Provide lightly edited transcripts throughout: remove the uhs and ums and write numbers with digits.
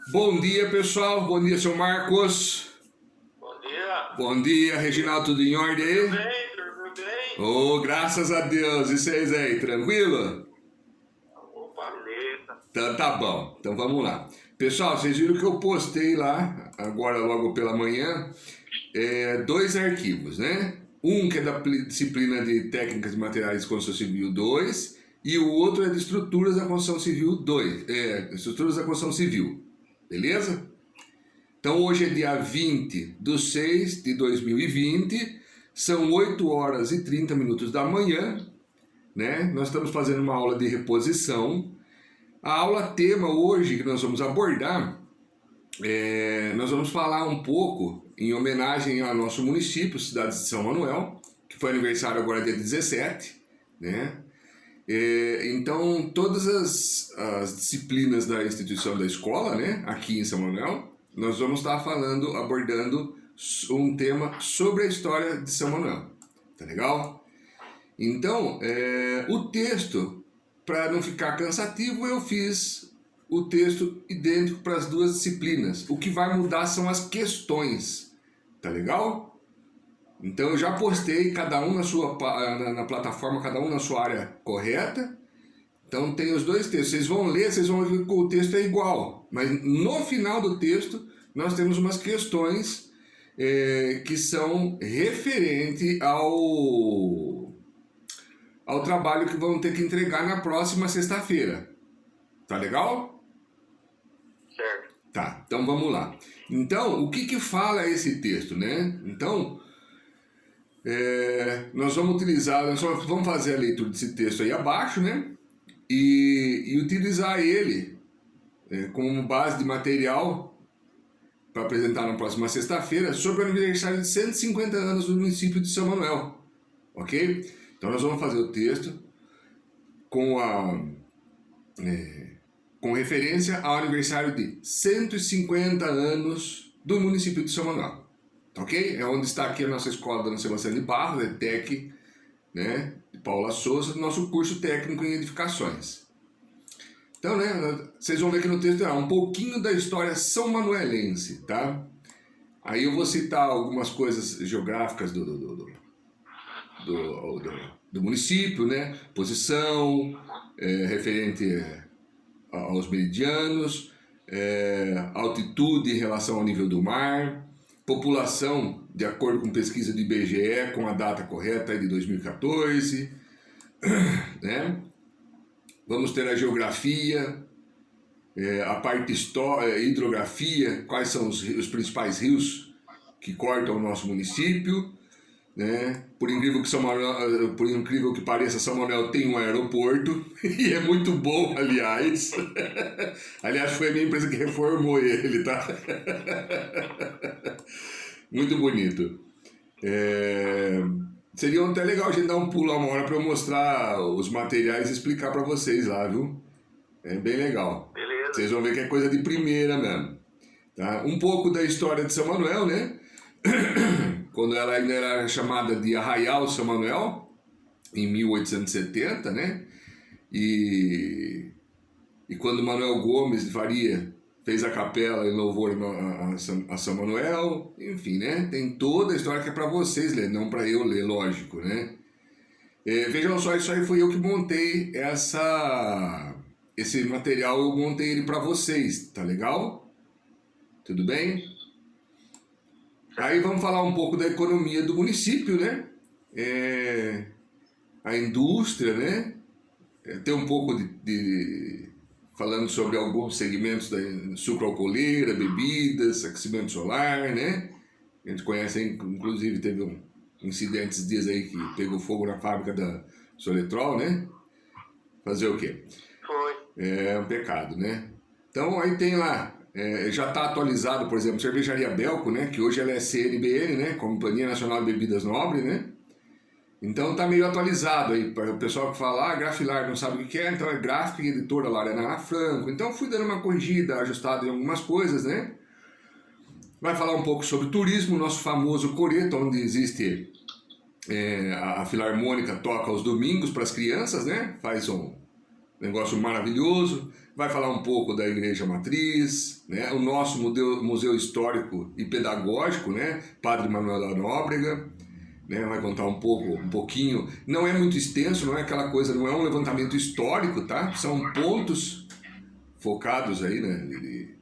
Bom dia, pessoal. Bom dia, seu Marcos. Bom dia. Bom dia, Reginaldo. Tudo em ordem Tudo aí? bem? Tudo bem? Oh, graças a Deus. E vocês aí, tranquilo? Opa, beleza. Então tá bom. Então vamos lá. Pessoal, vocês viram que eu postei lá, agora logo pela manhã, dois arquivos, né? Um que é da disciplina de Técnicas de Materiais de Construção Civil 2 e o outro é de Estruturas da Construção Civil 2, Estruturas da Construção Civil. Beleza? Então hoje é dia 20/6/2020, são 8 horas e 30 minutos da manhã, né? Nós estamos fazendo uma aula de reposição. A aula tema hoje que nós vamos abordar, nós vamos falar um pouco em homenagem ao nosso município, cidade de São Manuel, que foi aniversário agora dia 17, né? Então todas as disciplinas da instituição da escola, né, aqui em São Manuel, nós vamos estar abordando um tema sobre a história de São Manuel, tá legal? Então, o texto, para não ficar cansativo, eu fiz o texto idêntico para as duas disciplinas. O que vai mudar são as questões, tá legal? Então eu já postei cada um na plataforma, cada um na sua área correta. Então tem os dois textos, vocês vão ler, vocês vão ver que o texto é igual, mas no final do texto nós temos umas questões que são referentes ao trabalho que vão ter que entregar na próxima sexta-feira. Tá legal? Certo. Tá, então vamos lá. Então, o que fala esse texto, né? Então, nós vamos vamos fazer a leitura desse texto aí abaixo, né? E utilizar ele como base de material para apresentar na próxima sexta-feira sobre o aniversário de 150 anos do município de São Manuel, ok? Então nós vamos fazer o texto com referência ao aniversário de 150 anos do município de São Manuel, ok? É onde está aqui a nossa escola Dona Sebastiana de Barros, TEC, né, de Paula Souza, nosso curso técnico em edificações. Então, né, vocês vão ver que no texto um pouquinho da história são manuelense, tá? Aí eu vou citar algumas coisas geográficas do município, né? Posição, referente aos meridianos, altitude em relação ao nível do mar, população de acordo com pesquisa do IBGE com a data correta de 2014, né? Vamos ter a geografia, a parte hidrografia, quais são os principais rios que cortam o nosso município, né? Por incrível que pareça, São Manuel tem um aeroporto e é muito bom, aliás. Aliás, foi a minha empresa que reformou ele, tá? Muito bonito. Seria até legal a gente dar um pulo uma hora para eu mostrar os materiais e explicar para vocês lá, viu? É bem legal. Beleza. Vocês vão ver que é coisa de primeira mesmo. Tá? Um pouco da história de São Manuel, né? Quando ela ainda era chamada de Arraial São Manuel, em 1870, né? E quando Manuel Gomes de Faria fez a capela em louvor a São Manuel, enfim, né? Tem toda a história que é para vocês ler, não para eu ler, lógico, né? Vejam só, isso aí foi eu que montei esse material, eu montei ele para vocês, tá legal? Tudo bem? Aí vamos falar um pouco da economia do município, né? A indústria, né? Tem um pouco falando sobre alguns segmentos da sucroalcooleira, bebidas, aquecimento solar, né? A gente conhece, inclusive teve um incidente esses dias aí que pegou fogo na fábrica da Soletrol, né? Fazer o quê? Foi. É um pecado, né? Então aí tem lá, já está atualizado, por exemplo, Cervejaria Belco, né? Que hoje ela é CNBN, né? Companhia Nacional de Bebidas Nobres, né? Então tá meio atualizado aí, para o pessoal que fala, Grafilar não sabe o que é, então é gráfica e editora lá, Ana Franco. Então fui dando uma corrigida, ajustada em algumas coisas, né? Vai falar um pouco sobre turismo, nosso famoso coreto, onde existe a Filarmônica, toca aos domingos para as crianças, né? Faz um negócio maravilhoso. vai falar um pouco da Igreja Matriz, né? O nosso museu Histórico e Pedagógico, né? Padre Manuel da Nóbrega, né? Vai contar um pouquinho, não é muito extenso, não é aquela coisa, não é um levantamento histórico, tá? São pontos focados aí, né?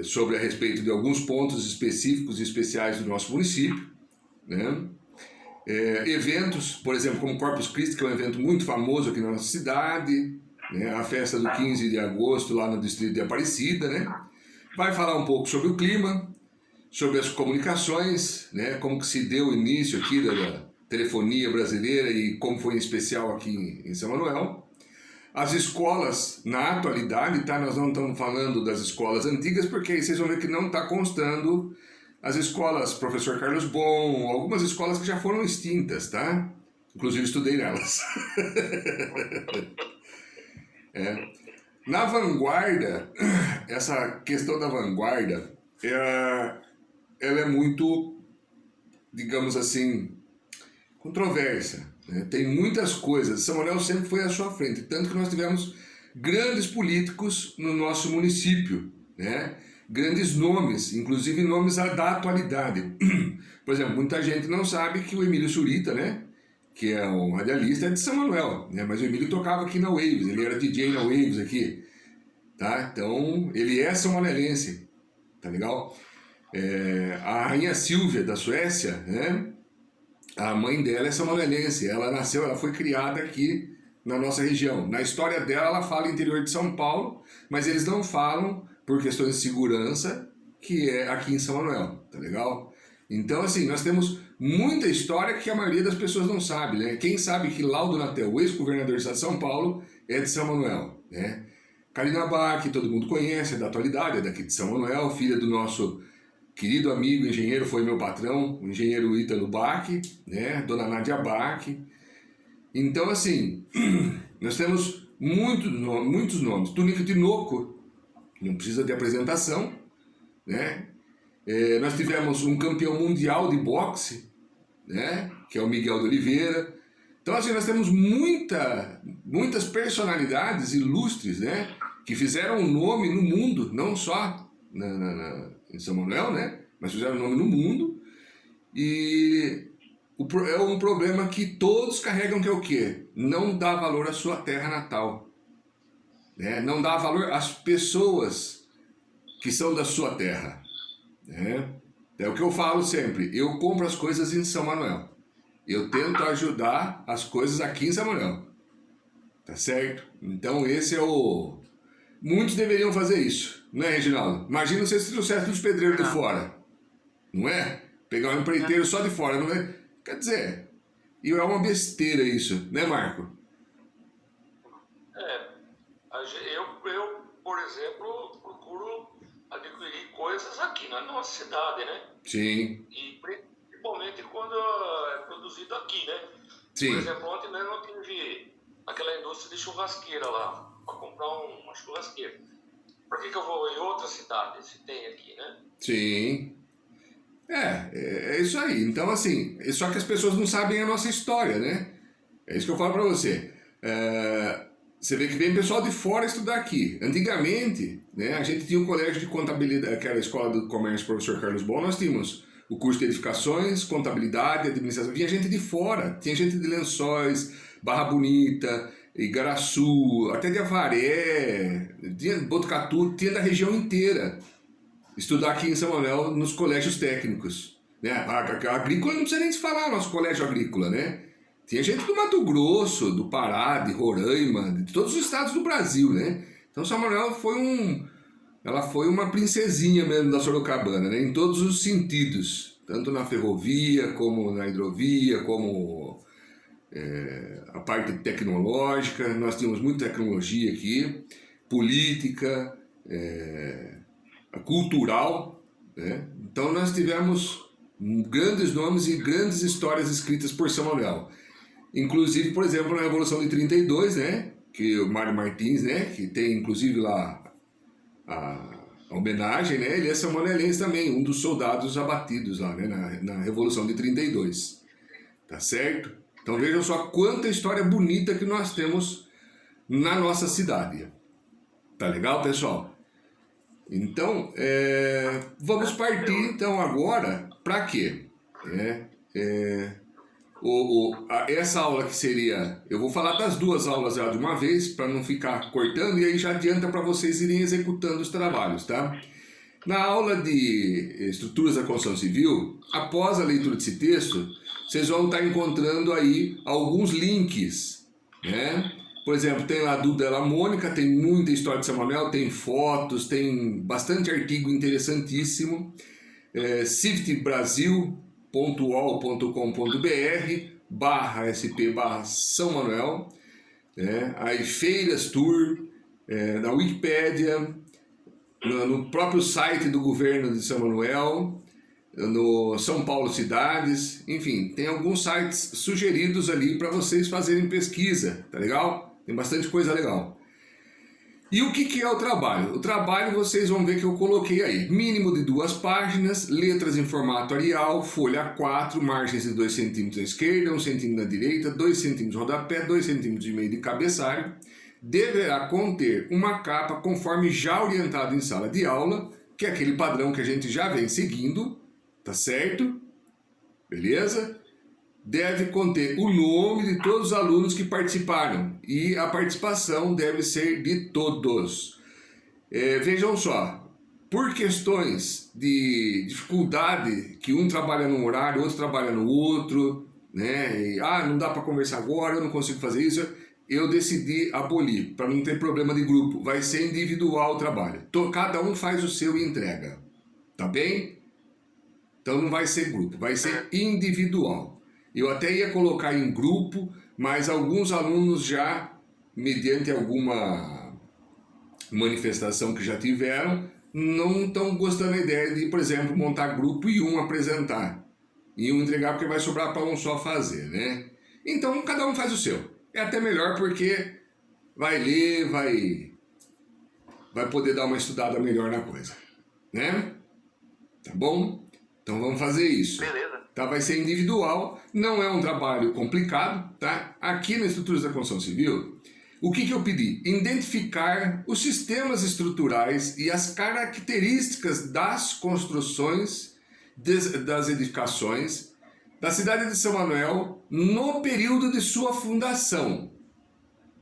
Sobre a respeito de alguns pontos específicos e especiais do nosso município, né? Eventos, por exemplo, como Corpus Christi, que é um evento muito famoso aqui na nossa cidade, né? A festa do 15 de agosto lá no distrito de Aparecida, né? Vai falar um pouco sobre o clima, sobre as comunicações, né? Como que se deu o início aqui da telefonia brasileira e como foi em especial aqui em São Manuel. As escolas, na atualidade, tá? Nós não estamos falando das escolas antigas, porque aí vocês vão ver que não está constando as escolas Professor Carlos Bon, algumas escolas que já foram extintas, tá? Inclusive estudei nelas. Na vanguarda, essa questão da vanguarda, ela é muito, digamos assim, controversa. Né? Tem muitas coisas. São Manuel sempre foi à sua frente, tanto que nós tivemos grandes políticos no nosso município, né? Grandes nomes, inclusive nomes da atualidade. Por exemplo, muita gente não sabe que o Emílio Surita, né? Que é um radialista, é de São Manuel, né? Mas o Emílio tocava aqui na Waves, ele era DJ na Waves aqui, tá? Então, ele é são-manuelense, tá legal? A rainha Silvia da Suécia, né? A mãe dela é são-manuelense, ela foi criada aqui na nossa região. Na história dela, ela fala interior de São Paulo, mas eles não falam, por questões de segurança, que é aqui em São Manuel, tá legal? Então, assim, nós temos muita história que a maioria das pessoas não sabe, né? Quem sabe que Laudo Natel, o ex-governador do estado de São Paulo, é de São Manuel, né? Karina Bach, que todo mundo conhece, é da atualidade, é daqui de São Manuel, filha do nosso querido amigo engenheiro, foi meu patrão, o engenheiro Ítalo Bach, né? Dona Nádia Bach. Então, assim, nós temos muitos nomes. Tunico Tinoco, não precisa de apresentação, né? Nós tivemos um campeão mundial de boxe, né? Que é o Miguel de Oliveira. Então, assim, nós temos muitas personalidades ilustres, né? Que fizeram um nome no mundo, não só em São Manuel, né? Mas fizeram um nome no mundo. E é um problema que todos carregam, que é o quê? Não dá valor à sua terra natal. Né? Não dá valor às pessoas que são da sua terra. Né? É o que eu falo sempre, eu compro as coisas em São Manuel. Eu tento ajudar as coisas aqui em São Manuel. Tá certo? Então esse é o... Muitos deveriam fazer isso, não é, Reginaldo? Imagina se trouxesse os pedreiros de fora. Não é? Pegar um empreiteiro só de fora, não é? Quer dizer, e é uma besteira isso, né, Marco? Eu, por exemplo, procuro adquirir coisas aqui na nossa cidade, né? Sim. E principalmente quando é produzido aqui, né? Sim. Por exemplo, ontem mesmo eu tive aquela indústria de churrasqueira lá, para comprar uma churrasqueira. Por que eu vou em outra cidade se tem aqui, né? Sim. É isso aí. Então, assim, só que as pessoas não sabem a nossa história, né? É isso que eu falo pra você. Você vê que vem pessoal de fora estudar aqui. Antigamente, né, a gente tinha um colégio de contabilidade, que era a Escola do Comércio Professor Carlos Bon, nós tínhamos o curso de edificações, contabilidade, administração. Vinha gente de fora, tinha gente de Lençóis, Barra Bonita, Igaraçu, até de Avaré, tinha Botucatu, tinha da região inteira. Estudar aqui em São Manuel nos colégios técnicos. Né? A agrícola não precisa nem se falar, nosso colégio agrícola, né? Tinha gente do Mato Grosso, do Pará, de Roraima, de todos os estados do Brasil, né? Então São Manuel ela foi uma princesinha mesmo da Sorocabana, né? Em todos os sentidos, tanto na ferrovia, como na hidrovia, como a parte tecnológica. Nós tínhamos muita tecnologia aqui, política, cultural, né? Então nós tivemos grandes nomes e grandes histórias escritas por São Manuel. Inclusive, por exemplo, na Revolução de 32, né, que o Mário Martins, né, que tem inclusive lá a homenagem, né, ele é são manuelense também, um dos soldados abatidos lá, né, na Revolução de 32. Tá certo? Então vejam só quanta história bonita que nós temos na nossa cidade. Tá legal, pessoal? Então, vamos partir então agora para quê? Essa aula que seria... Eu vou falar das duas aulas já de uma vez, para não ficar cortando, e aí já adianta para vocês irem executando os trabalhos, tá? Na aula de estruturas da construção civil, após a leitura desse texto, vocês vão estar encontrando aí alguns links, né? Por exemplo, tem lá a Duda Della Mônica, tem muita história de São Manuel, tem fotos, tem bastante artigo interessantíssimo. civitbrasil.uol.com.br/sp/São Manuel, né? Aí feiras, tour, na Wikipédia, no próprio site do governo de São Manuel, no São Paulo Cidades, enfim, tem alguns sites sugeridos ali para vocês fazerem pesquisa, tá legal? Tem bastante coisa legal. E o que é o trabalho? O trabalho vocês vão ver que eu coloquei aí. Mínimo de 2 páginas, letras em formato Arial, folha A4, margens de 2 centímetros à esquerda, 1 centímetro à direita, 2 centímetros de rodapé, 2 centímetros e meio de cabeçalho. Deverá conter uma capa conforme já orientado em sala de aula, que é aquele padrão que a gente já vem seguindo, tá certo? Beleza? Deve conter o nome de todos os alunos que participaram e a participação deve ser de todos. Vejam só, por questões de dificuldade, que um trabalha num horário, outro trabalha no outro, né? E, não dá para conversar agora, eu não consigo fazer isso, eu decidi abolir, para não ter problema de grupo. Vai ser individual o trabalho. Cada um faz o seu e entrega, tá bem? Então não vai ser grupo, vai ser individual. Eu até ia colocar em grupo, mas alguns alunos já, mediante alguma manifestação que já tiveram, não estão gostando da ideia de, por exemplo, montar grupo e um apresentar. E um entregar porque vai sobrar para um só fazer, né? Então cada um faz o seu. É até melhor porque vai ler, vai poder dar uma estudada melhor na coisa, né? Tá bom? Então vamos fazer isso. Beleza. Tá, vai ser individual, não é um trabalho complicado, tá? Aqui na Estruturas da Construção Civil, o que eu pedi? Identificar os sistemas estruturais e as características das construções, das edificações da cidade de São Manuel no período de sua fundação.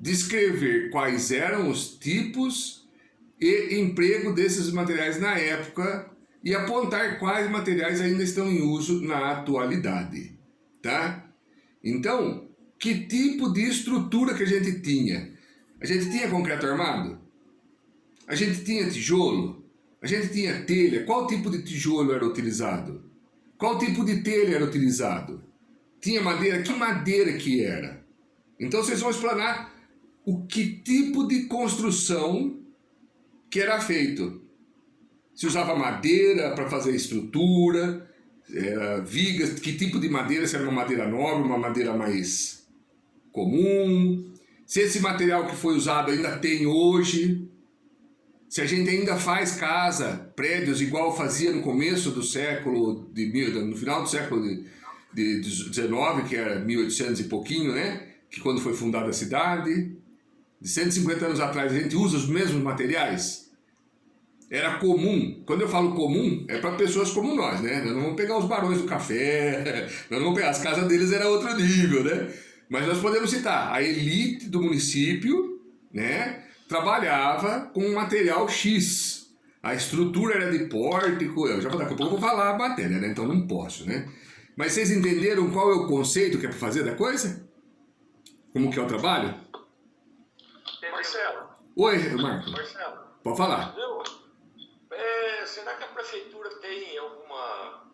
Descrever quais eram os tipos e emprego desses materiais na época e apontar quais materiais ainda estão em uso na atualidade, tá? Então, que tipo de estrutura que a gente tinha? A gente tinha concreto armado? A gente tinha tijolo? A gente tinha telha? Qual tipo de tijolo era utilizado? Qual tipo de telha era utilizado? Tinha madeira? Que madeira que era? Então vocês vão explanar o que tipo de construção que era feito. Se usava madeira para fazer estrutura, vigas, que tipo de madeira, se era uma madeira nobre, uma madeira mais comum, se esse material que foi usado ainda tem hoje, se a gente ainda faz casa, prédios igual fazia no começo do século, no final do século de 19, que era 1800 e pouquinho, né? Que quando foi fundada a cidade, de 150 anos atrás a gente usa os mesmos materiais. Era comum, quando eu falo comum, é para pessoas como nós, né? Nós não vamos pegar os barões do café, nós não vamos pegar, as casas deles era outro nível, né? Mas nós podemos citar, a elite do município, né? Trabalhava com um material X. A estrutura era de pórtico, daqui a pouco eu vou falar a matéria, né? Então não posso, né? Mas vocês entenderam qual é o conceito que é para fazer da coisa? Como que é o trabalho? Marcelo. Oi, Marco. Marcelo. Pode falar. Será que a prefeitura tem alguma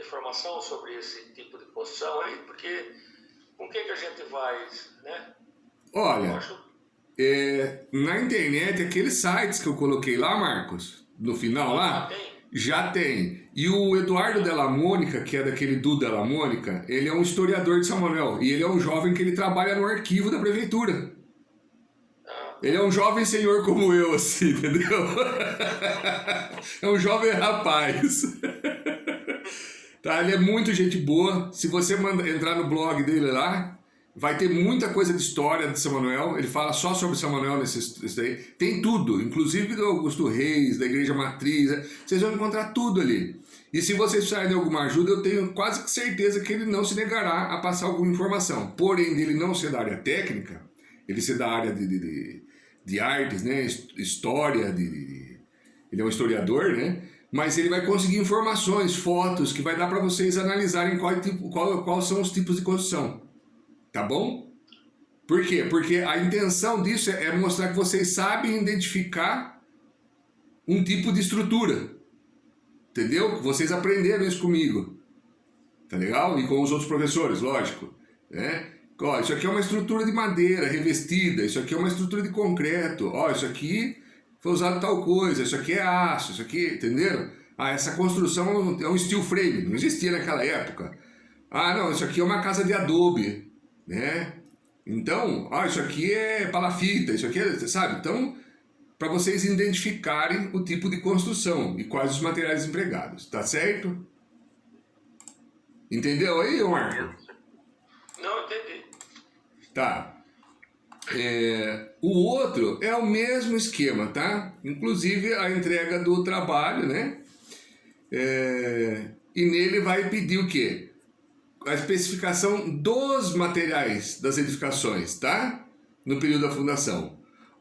informação sobre esse tipo de construção aí? Porque com que a gente vai, né? Olha, na internet, aqueles sites que eu coloquei lá, Marcos, no final lá, já tem. E o Eduardo Della Mônica, que é daquele Duda Della Mônica, ele é um historiador de São Manuel. E ele é um jovem que ele trabalha no arquivo da prefeitura. Ele é um jovem senhor como eu, assim, entendeu? É um jovem rapaz. Tá, ele é muito gente boa. Se você entrar no blog dele lá, Vai ter muita coisa de história de São Manuel, ele fala só sobre São Manuel nesse daí. Tem tudo, inclusive do Augusto Reis, da Igreja Matriz, vocês vão encontrar tudo ali. E se vocês precisarem de alguma ajuda, eu tenho quase certeza que ele não se negará a passar alguma informação. Porém, dele não ser da área técnica, ele ser da área de artes, né? História, ele é um historiador, né? Mas ele vai conseguir informações, fotos, que vai dar para vocês analisarem quais são os tipos de construção. Tá bom? Por quê? Porque a intenção disso é mostrar que vocês sabem identificar um tipo de estrutura. Entendeu? Vocês aprenderam isso comigo. Tá legal? E com os outros professores, lógico. Né? Ó, isso aqui é uma estrutura de madeira revestida, isso aqui é uma estrutura de concreto, ó, isso aqui foi usado tal coisa, isso aqui é aço, isso aqui, entenderam? Ah, essa construção é um steel frame, não existia naquela época. Ah, não, isso aqui é uma casa de adobe, né? Então, ó, isso aqui é palafita, isso aqui é, sabe? Então, para vocês identificarem o tipo de construção e quais os materiais empregados, tá certo? Entendeu aí, Marco? Não, entendi. Tá. O outro é o mesmo esquema, tá? Inclusive a entrega do trabalho, né? E nele vai pedir o quê? A especificação dos materiais das edificações, tá? No período da fundação.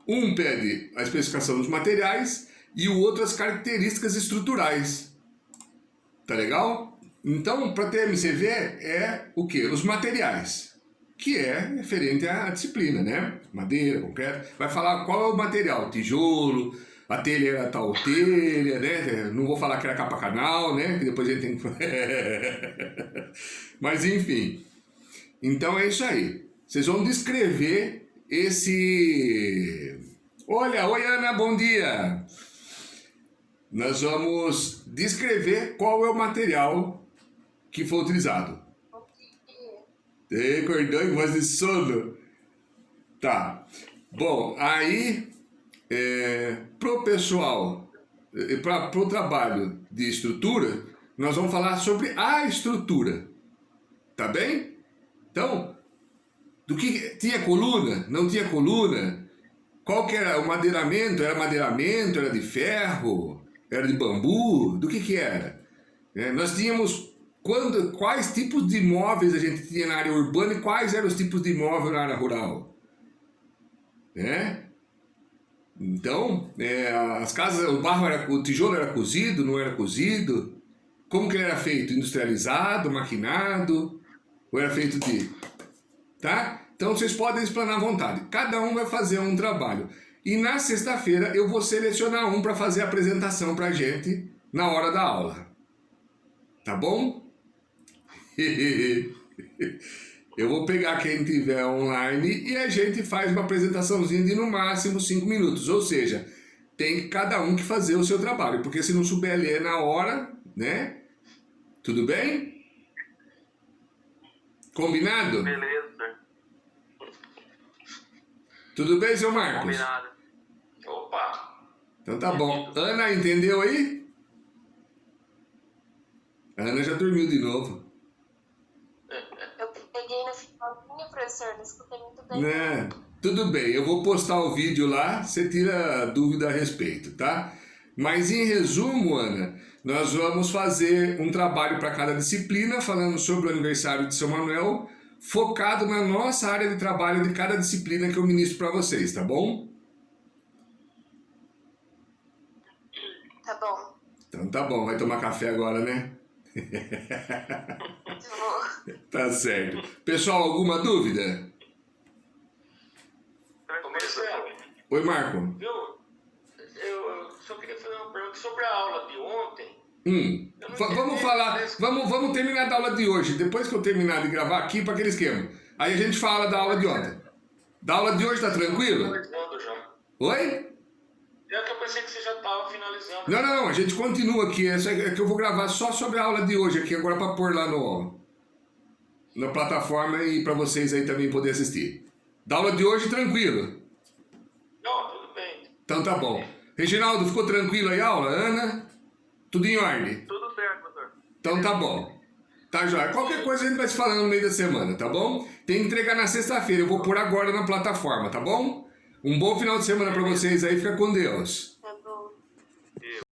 Um pede a especificação dos materiais e o outro as características estruturais. Tá legal? Então, para ter MCV é o quê? Os materiais, que é referente à disciplina, né? Madeira, concreto. Vai falar qual é o material, tijolo, a telha era tal telha, né? Não vou falar que era capa canal, né? Que depois a gente tem que... Mas enfim. Então é isso aí. Vocês vão descrever esse... Olha, oi Ana, bom dia! Nós vamos descrever qual é o material que foi utilizado. Acordou em voz de sono? Tá. Bom, aí, pro pessoal, pro trabalho de estrutura, nós vamos falar sobre a estrutura. Tá bem? Então, do que tinha coluna? Não tinha coluna? Qual que era o madeiramento? Era madeiramento? Era de ferro? Era de bambu? Do que era? Nós tínhamos quais tipos de imóveis a gente tinha na área urbana e quais eram os tipos de imóveis na área rural. Então, as casas, o tijolo era cozido, não era cozido? Como que ele era feito? Industrializado, maquinado? Ou era feito de... Tá? Então vocês podem explanar à vontade. Cada um vai fazer um trabalho. E na sexta-feira eu vou selecionar um para fazer a apresentação para a gente na hora da aula. Tá bom? Eu vou pegar quem tiver online e a gente faz uma apresentaçãozinha de no máximo 5 minutos. Ou seja, tem cada um que fazer o seu trabalho. Porque se não souber ler na hora, né? Tudo bem? Combinado? Beleza. Tudo bem, seu Marcos? Combinado. Opa! Então tá bom. Ana, entendeu aí? A Ana já dormiu de novo. Eu peguei no finalzinho, professor, não escutei muito bem. Né? Tudo bem, eu vou postar o vídeo lá, você tira dúvida a respeito, tá? Mas em resumo, Ana, nós vamos fazer um trabalho para cada disciplina, falando sobre o aniversário de São Manuel, focado na nossa área de trabalho de cada disciplina que eu ministro para vocês, tá bom? Tá bom. Então tá bom, vai tomar café agora, né? Tá certo. Pessoal, alguma dúvida? Marcelo, Oi, Marco. viu? Eu só queria fazer uma pergunta sobre a aula de ontem. Vamos falar, vamos terminar da aula de hoje. Depois que eu terminar de gravar aqui, para aquele esquema. Aí a gente fala da aula de ontem. Da aula de hoje tá tranquilo? Finalizando já. Oi? É que eu pensei que você já estava finalizando. Não, a gente continua aqui. Essa é que eu vou gravar só sobre a aula de hoje aqui, agora para pôr lá na plataforma e para vocês aí também poder assistir. Da aula de hoje, tranquilo? Não, tudo bem. Então tá bom. Reginaldo, ficou tranquilo aí a aula? Ana? Tudo em ordem? Tudo certo, professor. Então tá bom. Tá, joia? Qualquer coisa a gente vai se falando no meio da semana, tá bom? Tem que entregar na sexta-feira, eu vou pôr agora na plataforma, tá bom? Um bom final de semana pra vocês aí, fica com Deus.